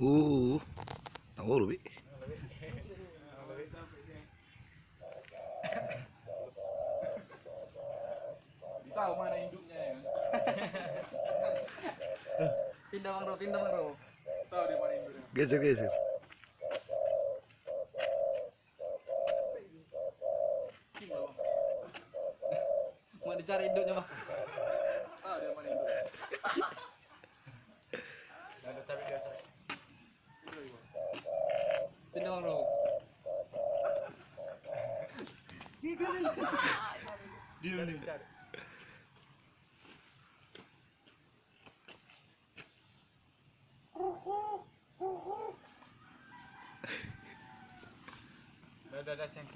Tahu lebih. Tahu mana induknya ya? Pindah Bang Bro, pindah Bang Bro. Tahu di mana induknya? Geser. Mau dicari induknya Bang. Tahu di mana induknya? Ada cabai biasa. Pindah Bang Bro. Cari. Udah, ceng.